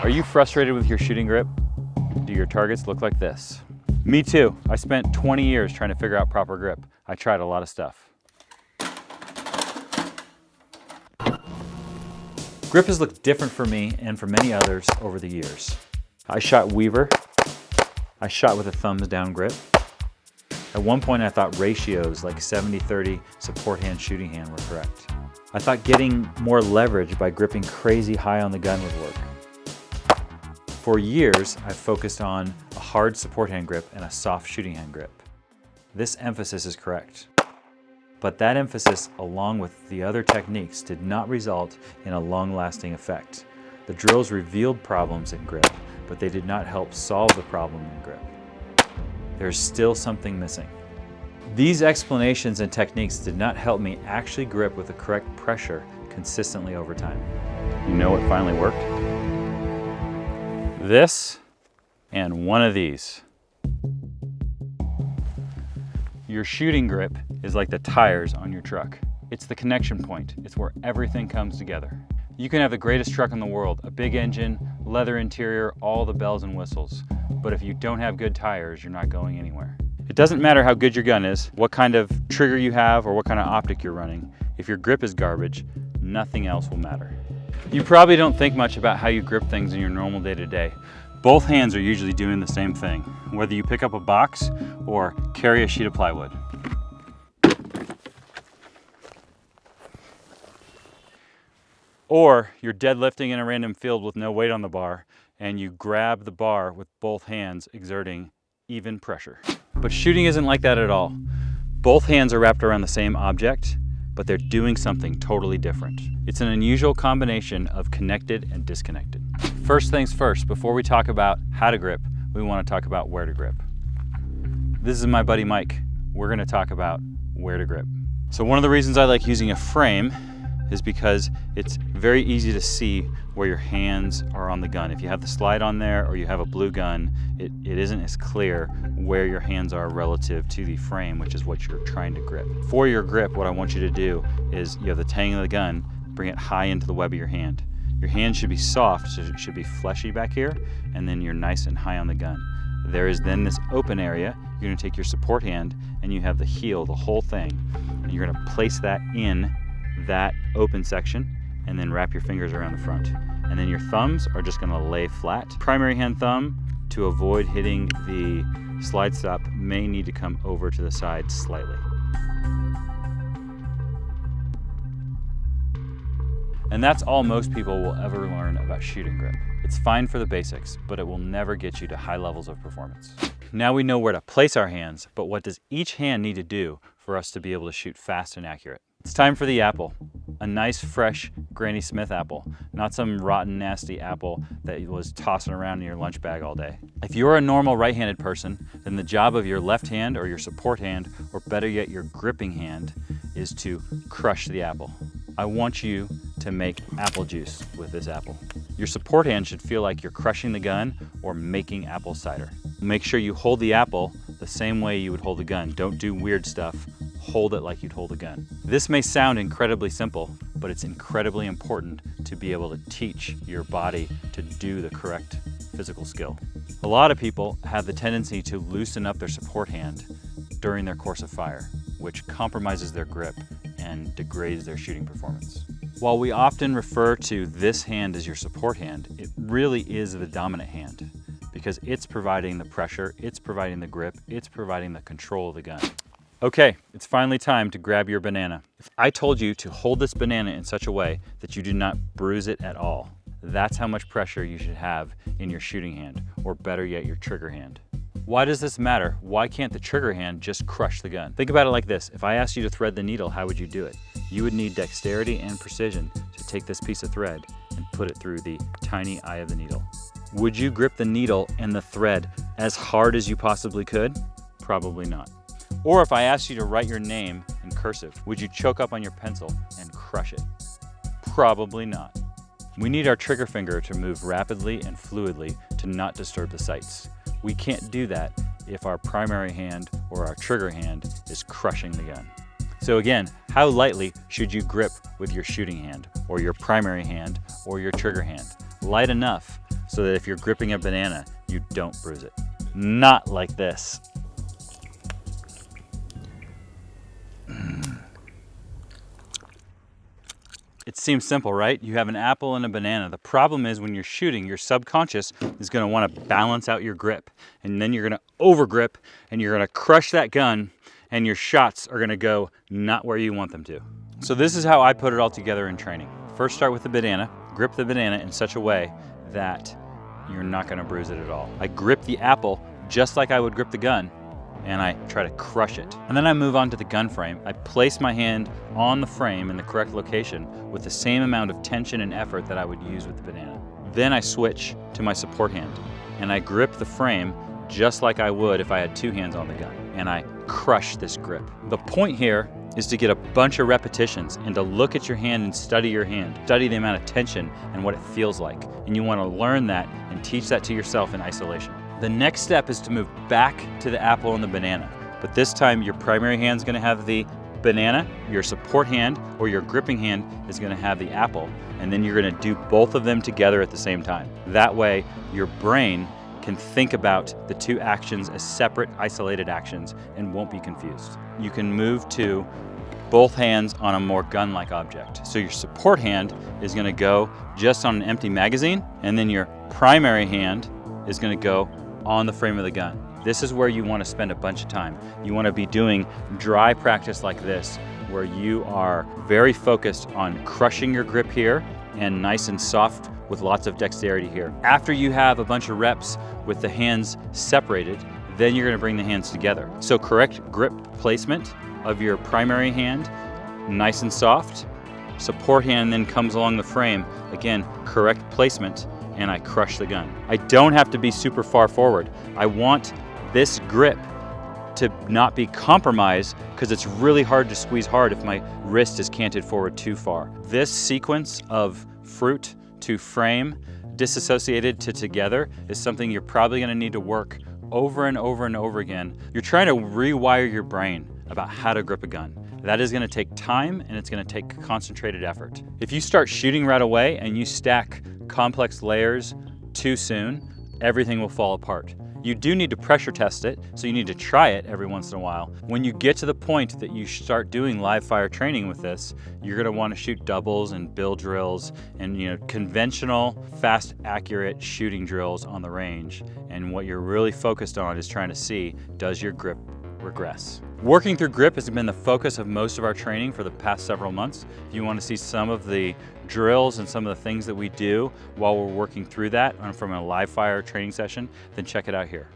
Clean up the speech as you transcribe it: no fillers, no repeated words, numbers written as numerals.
Are you frustrated with your shooting grip? Do your targets look like this? Me too. I spent 20 years trying to figure out proper grip. I tried a lot of stuff. Grip has looked different for me and for many others over the years. I shot Weaver. I shot with a thumbs down grip. At one point I thought ratios like 70-30 support hand, shooting hand were correct. I thought getting more leverage by gripping crazy high on the gun would work. For years, I've focused on a hard support hand grip and a soft shooting hand grip. This emphasis is correct. But that emphasis, along with the other techniques, did not result in a long-lasting effect. The drills revealed problems in grip, but they did not help solve the problem in grip. There's still something missing. These explanations and techniques did not help me actually grip with the correct pressure consistently over time. You know what finally worked? This and one of these. Your shooting grip is like the tires on your truck. It's the connection point. It's where everything comes together. You can have the greatest truck in the world, a big engine, leather interior, all the bells and whistles. But if you don't have good tires, you're not going anywhere. It doesn't matter how good your gun is, what kind of trigger you have, or what kind of optic you're running. If your grip is garbage, nothing else will matter. You probably don't think much about how you grip things in your normal day-to-day. Both hands are usually doing the same thing, whether you pick up a box or carry a sheet of plywood. Or you're deadlifting in a random field with no weight on the bar, and you grab the bar with both hands, exerting even pressure. But shooting isn't like that at all. Both hands are wrapped around the same object, but they're doing something totally different. It's an unusual combination of connected and disconnected. First things first, before we talk about how to grip, we want to talk about where to grip. This is my buddy Mike. We're going to talk about where to grip. So one of the reasons I like using a frame is because it's very easy to see where your hands are on the gun. If you have the slide on there or you have a blue gun, it isn't as clear where your hands are relative to the frame, which is what you're trying to grip. For your grip, what I want you to do is you have the tang of the gun, bring it high into the web of your hand. Your hand should be soft, so it should be fleshy back here, and then you're nice and high on the gun. There is then this open area. You're gonna take your support hand and you have the heel, the whole thing, and you're gonna place that in that open section and then wrap your fingers around the front. And then your thumbs are just gonna lay flat. Primary hand thumb, to avoid hitting the slide stop, may need to come over to the side slightly. And that's all most people will ever learn about shooting grip. It's fine for the basics, but it will never get you to high levels of performance. Now we know where to place our hands, but what does each hand need to do for us to be able to shoot fast and accurate? It's time for the apple. A nice, fresh Granny Smith apple, not some rotten, nasty apple that was tossing around in your lunch bag all day. If you're a normal right-handed person, then the job of your left hand or your support hand, or better yet, your gripping hand, is to crush the apple. I want you to make apple juice with this apple. Your support hand should feel like you're crushing the gun or making apple cider. Make sure you hold the apple the same way you would hold a gun. Don't do weird stuff. Hold it like you'd hold a gun. This may sound incredibly simple, but it's incredibly important to be able to teach your body to do the correct physical skill. A lot of people have the tendency to loosen up their support hand during their course of fire, which compromises their grip and degrades their shooting performance. While we often refer to this hand as your support hand, it really is the dominant hand because it's providing the pressure, it's providing the grip, it's providing the control of the gun. Okay, it's finally time to grab your banana. If I told you to hold this banana in such a way that you do not bruise it at all, that's how much pressure you should have in your shooting hand, or better yet, your trigger hand. Why does this matter? Why can't the trigger hand just crush the gun? Think about it like this. If I asked you to thread the needle, how would you do it? You would need dexterity and precision to take this piece of thread and put it through the tiny eye of the needle. Would you grip the needle and the thread as hard as you possibly could? Probably not. Or if I asked you to write your name in cursive, would you choke up on your pencil and crush it? Probably not. We need our trigger finger to move rapidly and fluidly to not disturb the sights. We can't do that if our primary hand or our trigger hand is crushing the gun. So again, how lightly should you grip with your shooting hand or your primary hand or your trigger hand? Light enough so that if you're gripping a banana, you don't bruise it. Not like this. It seems simple, right? You have an apple and a banana. The problem is when you're shooting, your subconscious is gonna wanna balance out your grip, and then you're gonna overgrip, and you're gonna crush that gun, and your shots are gonna go not where you want them to. So this is how I put it all together in training. First start with the banana, grip the banana in such a way that you're not gonna bruise it at all. I grip the apple just like I would grip the gun, and I try to crush it. And then I move on to the gun frame. I place my hand on the frame in the correct location with the same amount of tension and effort that I would use with the banana. Then I switch to my support hand, and I grip the frame just like I would if I had two hands on the gun, and I crush this grip. The point here is to get a bunch of repetitions and to look at your hand and study your hand. Study the amount of tension and what it feels like. And you want to learn that and teach that to yourself in isolation. The next step is to move back to the apple and the banana. But this time your primary hand is going to have the banana, your support hand or your gripping hand is going to have the apple. And then you're going to do both of them together at the same time. That way your brain can think about the two actions as separate, isolated actions and won't be confused. You can move to both hands on a more gun-like object. So your support hand is going to go just on an empty magazine, and then your primary hand is going to go on the frame of the gun. This is where you want to spend a bunch of time. You want to be doing dry practice like this, where you are very focused on crushing your grip here and nice and soft with lots of dexterity here. After you have a bunch of reps with the hands separated, then you're going to bring the hands together. So correct grip placement of your primary hand, nice and soft. Support hand then comes along the frame. Again, correct placement, and I crush the gun. I don't have to be super far forward. I want this grip to not be compromised because it's really hard to squeeze hard if my wrist is canted forward too far. This sequence of fruit to frame, disassociated to together, is something you're probably going to need to work over and over and over again. You're trying to rewire your brain about how to grip a gun. That is going to take time and it's going to take concentrated effort. If you start shooting right away and you stack complex layers too soon, everything will fall apart. You do need to pressure test it, so you need to try it every once in a while. When you get to the point that you start doing live fire training with this, you're going to want to shoot doubles and bill drills and conventional, fast, accurate shooting drills on the range. And what you're really focused on is trying to see, does your grip regress? Working through grip has been the focus of most of our training for the past several months. If you want to see some of the drills and some of the things that we do while we're working through that from a live fire training session, then check it out here.